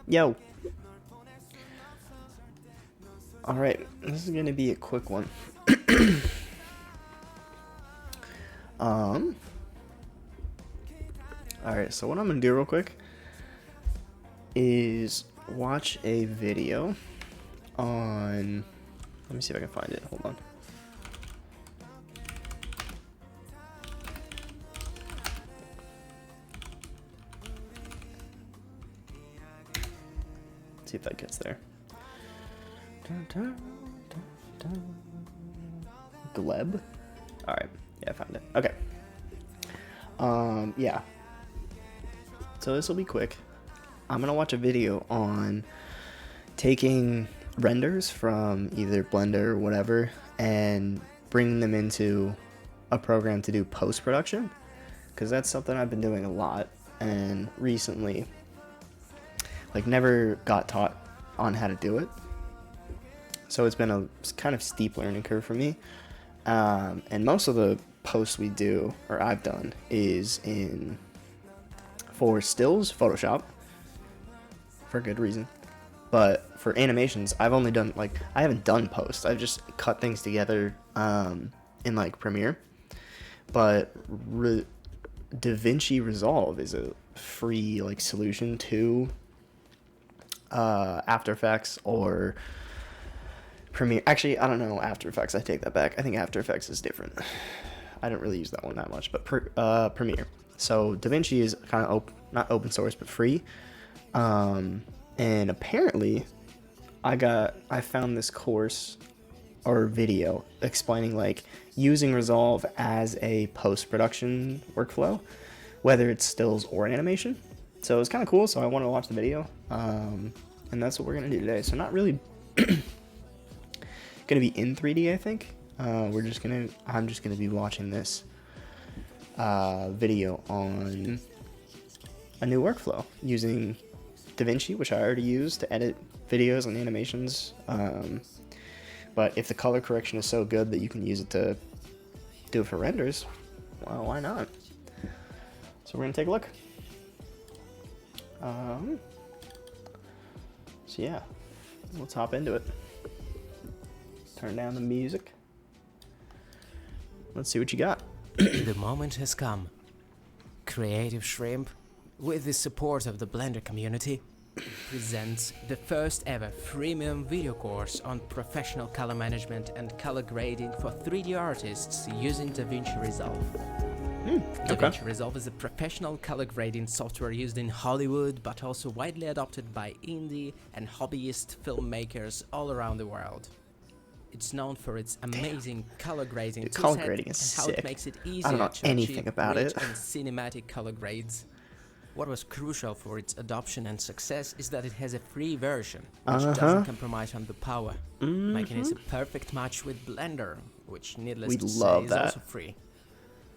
Yo. Alright, this is gonna be a quick one. Alright, so what I'm gonna do real quick is watch a video on, let me see if I can find it, hold on. See if that gets there. Gleb? Alright, yeah, I found it. Okay. Yeah. So this will be quick. I'm gonna watch a video on taking renders from either Blender or whatever and bringing them into a program to do post-production, because that's something I've been doing a lot, and recently like never got taught on how to do it, so it's been a kind of steep learning curve for me. And most of the posts we do, or I've done, is in for stills Photoshop, for good reason, but for animations I've only done, like, I haven't done posts, I've just cut things together in like Premiere. But DaVinci Resolve is a free like solution to After Effects or Premiere. Actually, I don't know After Effects, I take that back. I think After Effects is different. I don't really use that one that much, but Premiere. So DaVinci is kind of not open source, but free. And apparently I found this course or video explaining like using Resolve as a post-production workflow, whether it's stills or animation. So it's kind of cool, so I wanted to watch the video, and that's what we're gonna do today. So not really gonna be in 3D, I think. I'm just gonna be watching this video on a new workflow using DaVinci, which I already use to edit videos and animations. But if the color correction is so good that you can use it to do it for renders, well, why not? So we're gonna take a look. So yeah, let's hop into it. Turn down the music. Let's see what you got. The moment has come. Creative Shrimp, with the support of the Blender community, presents the first ever freemium video course on professional color management and color grading for 3D artists using DaVinci Resolve. DaVinci Resolve is a professional color grading software used in Hollywood, but also widely adopted by indie and hobbyist filmmakers all around the world. It's known for its amazing color grading Dude, color toolset grading is and how sick. it makes it easier I don't know to anything achieve about rich it. and cinematic color grades. What was crucial for its adoption and success is that it has a free version, which doesn't compromise on the power, making it a perfect match with Blender, which, needless to say, is also free.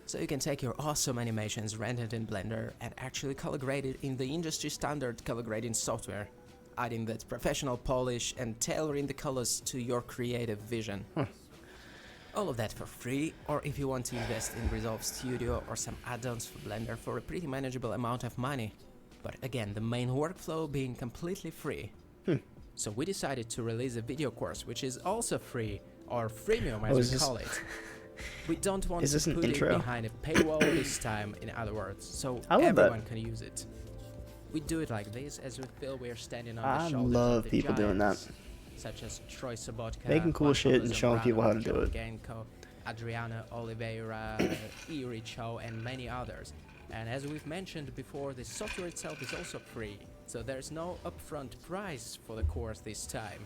So you can take your awesome animations rendered in Blender and actually color grade it in the industry standard color grading software, adding that professional polish and tailoring the colors to your creative vision. All of that for free, or if you want to invest in Resolve Studio or some add-ons for Blender for a pretty manageable amount of money. But again, the main workflow being completely free. So we decided to release a video course which is also free, or freemium as we call it. We don't want to put it behind a paywall this time, in other words, so everyone can use it. We do it like this as we feel we're standing on the shoulders of the people doing that. Such as Troy Sobotka, making cool shit and showing people how to do it. Genko, Adriana Oliveira, Iri Cho, and many others. And as we've mentioned before, the software itself is also free, so there's no upfront price for the course this time.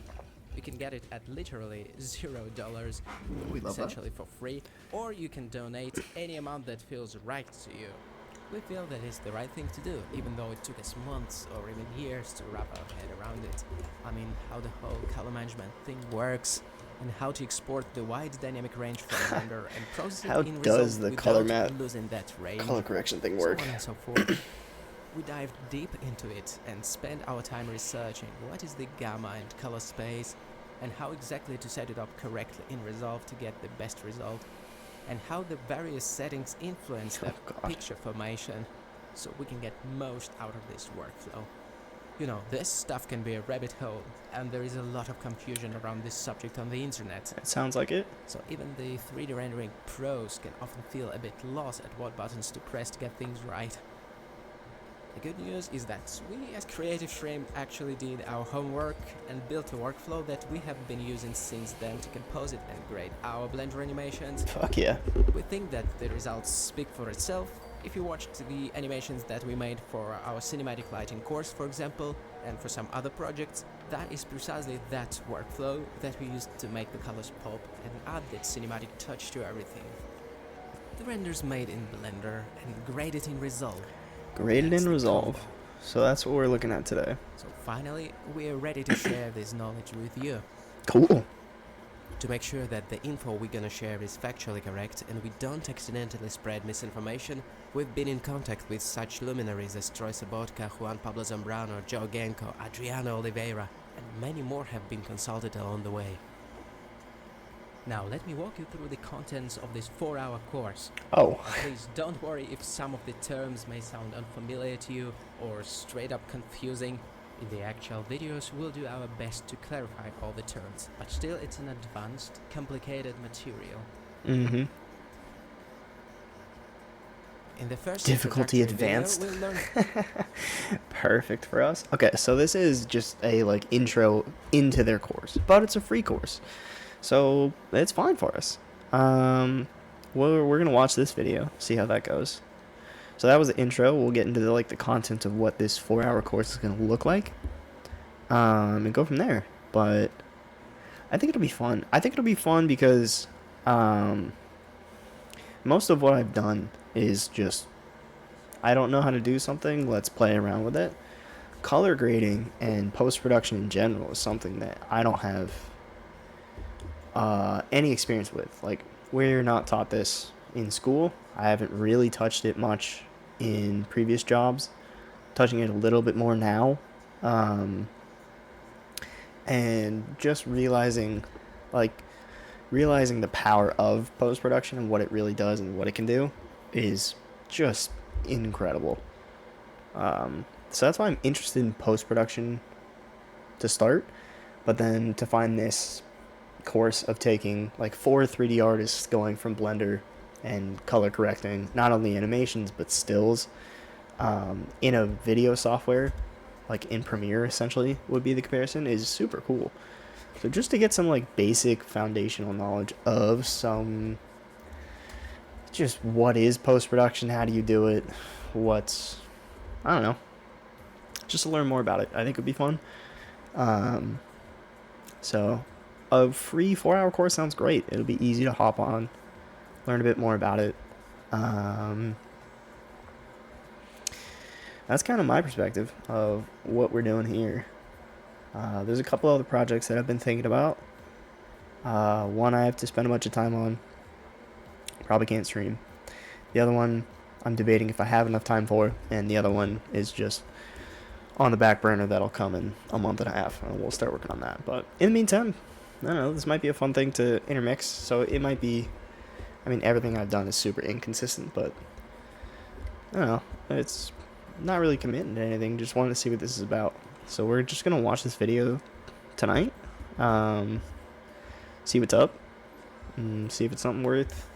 You can get it at literally $0, essentially for free, or you can donate any amount that feels right to you. We feel that it's the right thing to do, even though it took us months or even years to wrap our head around it. I mean, how the whole color management thing works, and how to export the wide dynamic range from Blender and process it in Resolve without losing that range. Color correction thing work. So on and so forth. We dived deep into it and spent our time researching what is the gamma and color space, and how exactly to set it up correctly in Resolve to get the best result. and how the various settings influence the God. picture formation, so we can get most out of this workflow. You know, this stuff can be a rabbit hole, and there is a lot of confusion around this subject on the internet. It sounds like it. So even the 3D rendering pros can often feel a bit lost at what buttons to press to get things right. The good news is that we as Creative Shrimp actually did our homework and built a workflow that we have been using since then to compose it and grade our Blender animations. Fuck yeah. We think that the results speak for itself. If you watched the animations that we made for our cinematic lighting course, for example, and for some other projects, that is precisely that workflow that we used to make the colors pop and add that cinematic touch to everything. The renders made in Blender and graded in Resolve. Graded That's in the Resolve. combo. So that's what we're looking at today. So finally, we're ready to share this knowledge with you. Cool. To make sure that the info we're gonna share is factually correct and we don't accidentally spread misinformation, we've been in contact with such luminaries as Troy Sobotka, Juan Pablo Zambrano, Joe Genko, Adriano Oliveira, and many more have been consulted along the way. Now let me walk you through the contents of this 4-hour course. Oh. Please don't worry if some of the terms may sound unfamiliar to you or straight up confusing. In the actual videos, we'll do our best to clarify all the terms, but still it's an advanced, complicated material. Mm-hmm. In the first Difficulty introductory advanced. video, we'll learn Perfect for us. Okay, so this is just a like intro into their course, but it's a free course, so it's fine for us. We're gonna watch this video, see how that goes. So that was the intro. We'll get into the content of what this 4-hour course is gonna look like, and go from there. But I think it'll be fun. I think it'll be fun because most of what I've done is just, I don't know how to do something, let's play around with it. Color grading and post-production in general is something that I don't have any experience with. Like, we're not taught this in school. I haven't really touched it much in previous jobs. Touching it a little bit more now. And just realizing the power of post-production and what it really does and what it can do is just incredible. So that's why I'm interested in post-production to start, but then to find this course of taking like 4 3D artists going from Blender and color correcting not only animations but stills in a video software like in Premiere essentially would be the comparison, is super cool. So just to get some like basic foundational knowledge of some, just what is post-production, how do you do it, I don't know, just to learn more about it. I think it'd be fun. So a free 4-hour course sounds great. It'll be easy to hop on, learn a bit more about it. That's kind of my perspective of what we're doing here. There's a couple other projects that I've been thinking about. One I have to spend a bunch of time on. Probably can't stream. The other one I'm debating if I have enough time for, and the other one is just on the back burner that'll come in a month and a half, and we'll start working on that. But in the meantime, I don't know, this might be a fun thing to intermix, so it might be, I mean, everything I've done is super inconsistent, but I don't know, it's not really committing to anything, just wanted to see what this is about. So we're just going to watch this video tonight, see what's up, and see if it's something worth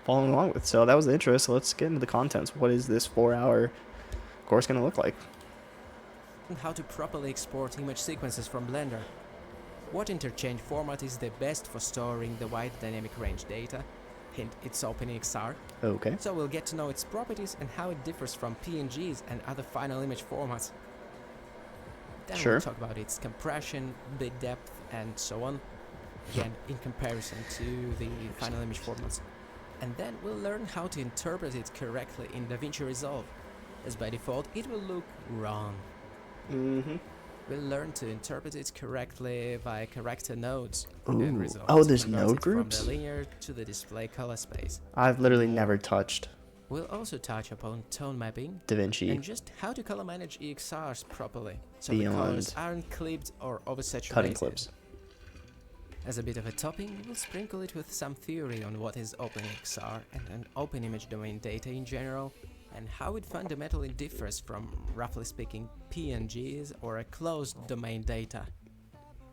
following along with. So that was the intro, so let's get into the contents. What is this 4-hour course going to look like? how to properly export image sequences from Blender. What interchange format is the best for storing the wide dynamic range data? Hint, it's OpenEXR. Okay. So we'll get to know its properties and how it differs from PNGs and other final image formats. Then Sure. we'll talk about its compression, bit depth, and so on. Again, in comparison to the final image formats. And then we'll learn how to interpret it correctly in DaVinci Resolve, as by default it will look wrong. Mm-hmm. We'll learn to interpret it correctly via character nodes Ooh. in Resolve. Oh, to there's convert node it groups? From the linear to the display color space. I've literally never touched We'll also touch upon tone mapping DaVinci. and just how to color manage EXRs properly, so Beyond the colors aren't clipped or oversaturated. Cutting clips. As a bit of a topping, we'll sprinkle it with some theory on what is OpenXR and an open image domain data in general, and how it fundamentally differs from, roughly speaking, PNGs or a closed domain data.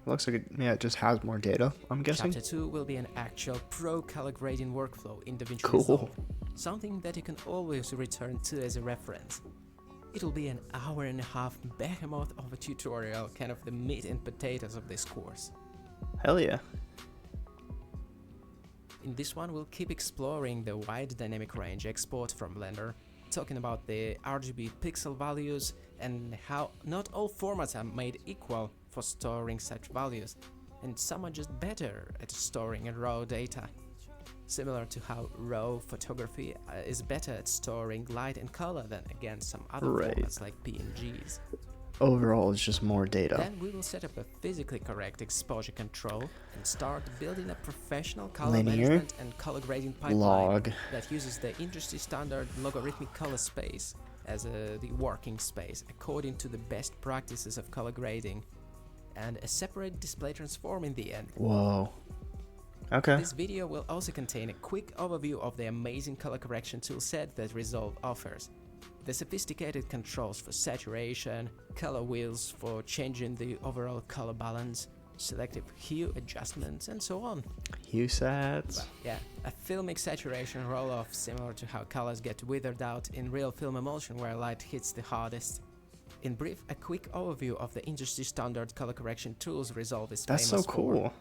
Looks like it just has more data, I'm guessing. Chapter 2 will be an actual pro color grading workflow in DaVinci Cool. Resolve, something that you can always return to as a reference. It'll be an hour-and-a-half behemoth of a tutorial, kind of the meat and potatoes of this course. Hell yeah. In this one, we'll keep exploring the wide dynamic range export from Blender, talking about the RGB pixel values and how not all formats are made equal for storing such values, and some are just better at storing raw data. Similar to how raw photography is better at storing light and color than against some other formats like PNGs. Overall, it's just more data. Then we will set up a physically correct exposure control and start building a professional color Linear, management and color grading pipeline log, that uses the industry standard logarithmic color space as the working space according to the best practices of color grading, and a separate display transform in the end. Whoa. Okay. This video will also contain a quick overview of the amazing color correction toolset that Resolve offers. The sophisticated controls for saturation, color wheels for changing the overall color balance, selective hue adjustments, and so on. Hue sets. Well, yeah, a filmic saturation roll-off similar to how colors get withered out in real film emulsion where light hits the hardest. In brief, a quick overview of the industry standard color correction tools Resolve is That's famous so cool. for.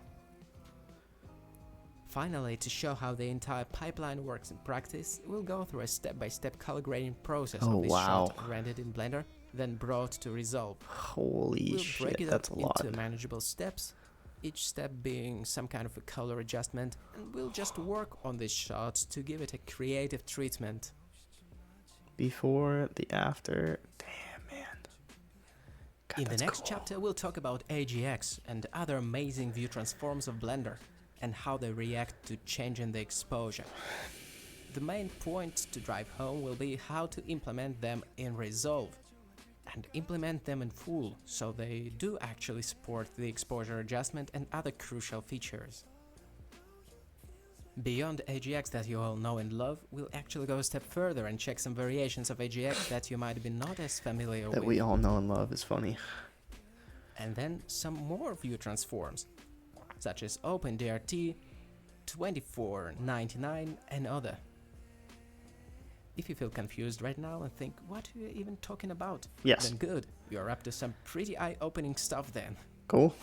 Finally, to show how the entire pipeline works in practice, we'll go through a step-by-step color grading process of this shot rendered in Blender, then brought to Resolve. Holy shit, Break it that's up a lot. into manageable steps, each step being some kind of a color adjustment, and we'll just work on this shot to give it a creative treatment. Before, the after. Damn, man. God, In the next cool. chapter, we'll talk about AGX and other amazing view transforms of Blender, and how they react to changing the exposure. The main point to drive home will be how to implement them in Resolve, and implement them in full so they do actually support the exposure adjustment and other crucial features. Beyond AGX that you all know and love, we'll actually go a step further and check some variations of AGX that you might be not as familiar with. That we all know and love is funny. And then some more view transforms, such as OpenDRT, 2499 and other. If you feel confused right now and think, what are you even talking about? Yes. Then good, you're up to some pretty eye-opening stuff then. Cool.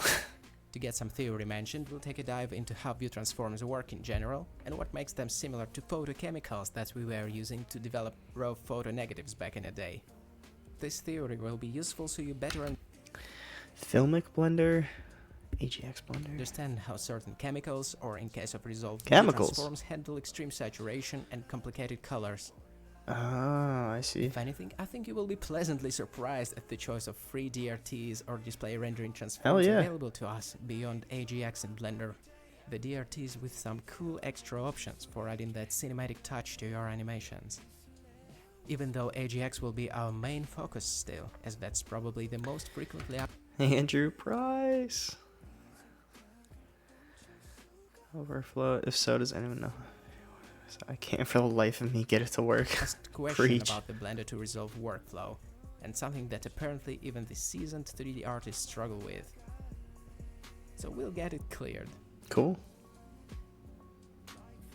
To get some theory mentioned, we'll take a dive into how view transforms work in general and what makes them similar to photochemicals that we were using to develop raw photo negatives back in the day. This theory will be useful so you better Filmic Blender. AGX Blender. understand how certain chemicals, or in case of Resolve, Chemicals. transforms handle extreme saturation and complicated colors. Ah, I see. If anything, I think you will be pleasantly surprised at the choice of free DRTs or display rendering transforms yeah. available to us beyond AGX and Blender. The DRTs with some cool extra options for adding that cinematic touch to your animations. Even though AGX will be our main focus still, as that's probably the most frequently Andrew Price. Overflow. If so, does anyone know? I can't for the life of me get it to work. asked question Preach. about the Blender to Resolve workflow, and something that apparently even the seasoned 3D artists struggle with. So we'll get it cleared. Cool.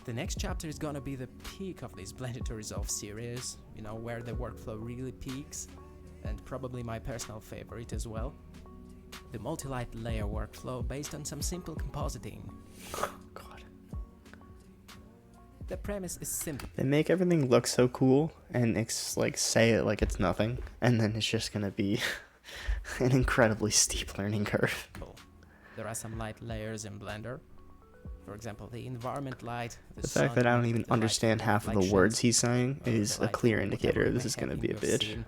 The next chapter is gonna be the peak of this Blender to Resolve series, you know, where the workflow really peaks, and probably my personal favorite as well. The multi-light layer workflow based on some simple compositing. God. The premise is simple. They make everything look so cool and say it like it's nothing, and then it's just gonna be an incredibly steep learning curve. There are some light layers in Blender. For example, the environment light, The fact that I don't even understand half of the words he's saying is a clear indicator this is gonna be a bitch. Scene,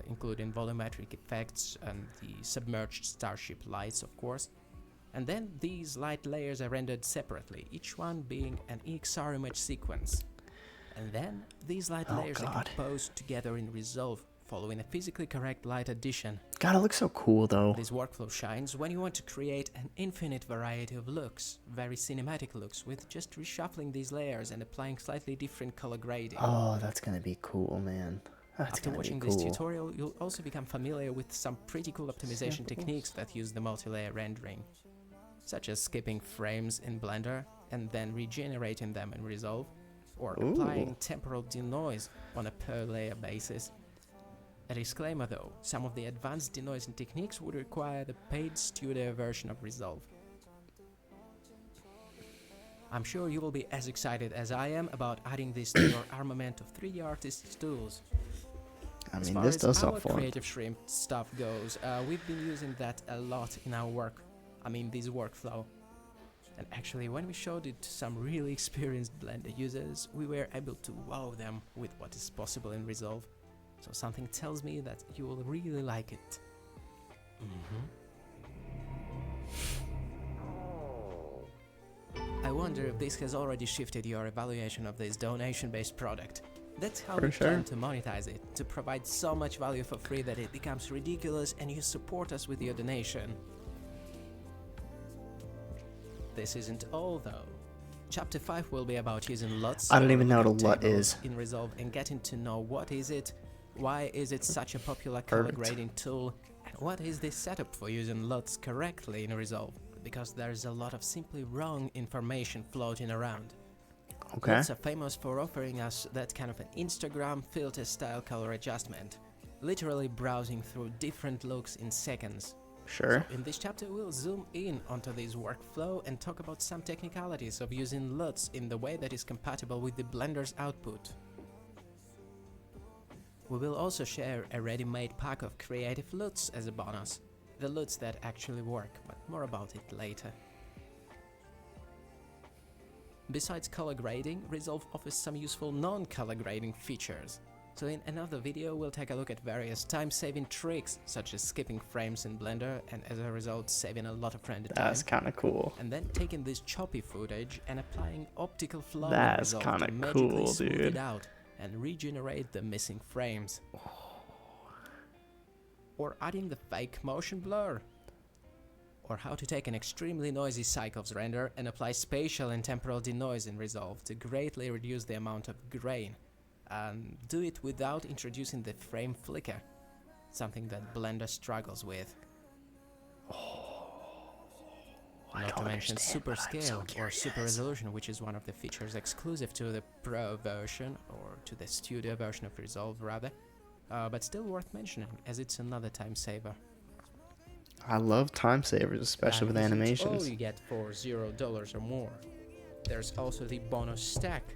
including volumetric effects and the submerged starship lights, of course. And then these light layers are rendered separately, each one being an EXR image sequence. And then these light layers are composed together in Resolve, following a physically correct light addition. God, it looks so cool though. This workflow shines when you want to create an infinite variety of looks, very cinematic looks, with just reshuffling these layers and applying slightly different color grading. Oh, that's gonna be cool, man. After watching this tutorial, you'll also become familiar with some pretty cool optimization techniques that use the multi-layer rendering, such as skipping frames in Blender and then regenerating them in Resolve, or applying temporal denoise on a per layer basis. A disclaimer though, some of the advanced denoising techniques would require the paid studio version of Resolve. I'm sure you will be as excited as I am about adding this to your armament of 3D artist's tools. I As mean, far this as does our sound fun. Creative Shrimp stuff goes, we've been using that a lot in our work. I mean, this workflow. And actually, when we showed it to some really experienced Blender users, we were able to wow them with what is possible in Resolve. So something tells me that you will really like it. I wonder if this has already shifted your evaluation of this donation-based product. That's how we plan to monetize it, to provide so much value for free that it becomes ridiculous and you support us with your donation. This isn't all though. Chapter 5 will be about using LUTs. I don't even know what a LUT is. In Resolve and getting to know what is it, why is it such a popular color grading tool, and what is the setup for using LUTs correctly in Resolve, because there's a lot of simply wrong information floating around. Okay. LUTs are famous for offering us that kind of an Instagram filter style color adjustment, literally browsing through different looks in seconds. Sure. So in this chapter we'll zoom in onto this workflow and talk about some technicalities of using LUTs in the way that is compatible with the Blender's output. We will also share a ready-made pack of creative LUTs as a bonus, the LUTs that actually work, but more about it later. Besides color grading, Resolve offers some useful non-color grading features. So in another video we'll take a look at various time-saving tricks, such as skipping frames in Blender and as a result saving a lot of render time. That's kind of cool. And then taking this choppy footage and applying optical flow That's in Resolve kind to of magically cool, smooth dude. it out and regenerate the missing frames. Or adding the fake motion blur. Or how to take an extremely noisy cycles render and apply spatial and temporal denoise in Resolve to greatly reduce the amount of grain. And do it without introducing the frame flicker, something that Blender struggles with. Not to mention super scale or super resolution, which is one of the features exclusive to the Pro version, or to the Studio version of Resolve rather, but still worth mentioning as it's another time saver. I love time savers, especially with This is animations. all you get for $0 or more. There's also the bonus stack.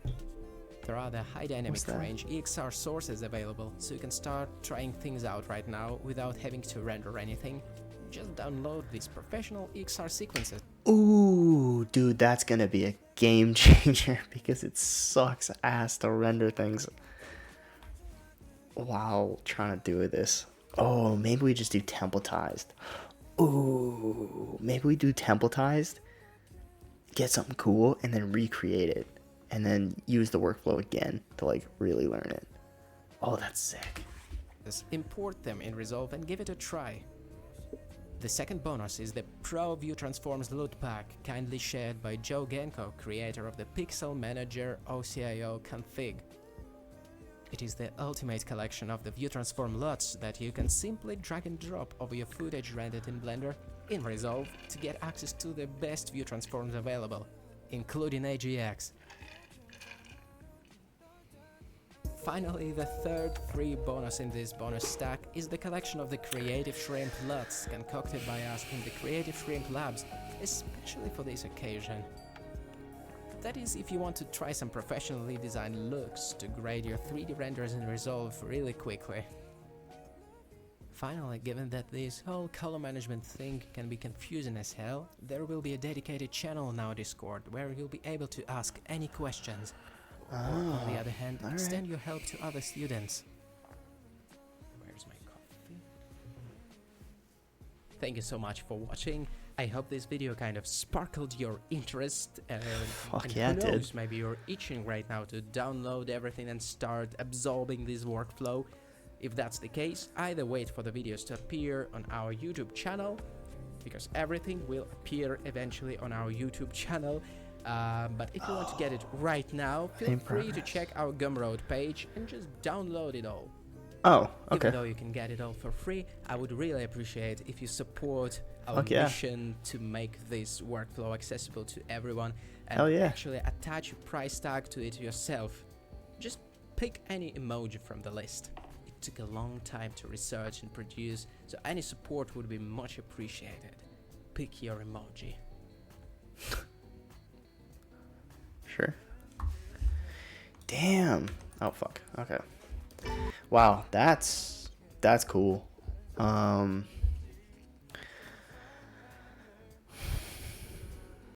There are the high dynamic range EXR sources available, so you can start trying things out right now without having to render anything. Just download these professional EXR sequences. Ooh, dude, that's gonna be a game changer because it sucks ass to render things while trying to do this. Oh, maybe we just do templatized. Ooh, maybe we do templatized, get something cool, and then recreate it, and then use the workflow again to like really learn it. Oh, that's sick. Just import them in Resolve and give it a try. The second bonus is the Pro View Transforms LUT Pack, kindly shared by Joe Genko, creator of the Pixel Manager OCIO config. It is the ultimate collection of the View Transform LUTs that you can simply drag and drop over your footage rendered in Blender in Resolve to get access to the best view transforms available, including AGX. Finally, the third free bonus in this bonus stack is the collection of the Creative Shrimp LUTs concocted by us in the Creative Shrimp Labs, especially for this occasion. That is, if you want to try some professionally designed looks to grade your 3D renders in Resolve really quickly. Finally, given that this whole color management thing can be confusing as hell, there will be a dedicated channel in our Discord where you'll be able to ask any questions. Or, on the other hand, extend your help to other students. Where's my coffee? Thank you so much for watching. I hope this video kind of sparkled your interest, and Yeah, who it knows, did. maybe you're itching right now to download everything and start absorbing this workflow. If that's the case, either wait for the videos to appear on our YouTube channel, because everything will appear eventually on our YouTube channel. But if you want to get it right now, feel free to check our Gumroad page and just download it all. Oh, okay. Even though you can get it all for free, I would really appreciate if you support our mission to make this workflow accessible to everyone, and actually attach a price tag to it yourself. Just pick any emoji from the list. It took a long time to research and produce, so any support would be much appreciated. Pick your emoji. Sure. Damn. Oh fuck. Okay. Wow, that's cool.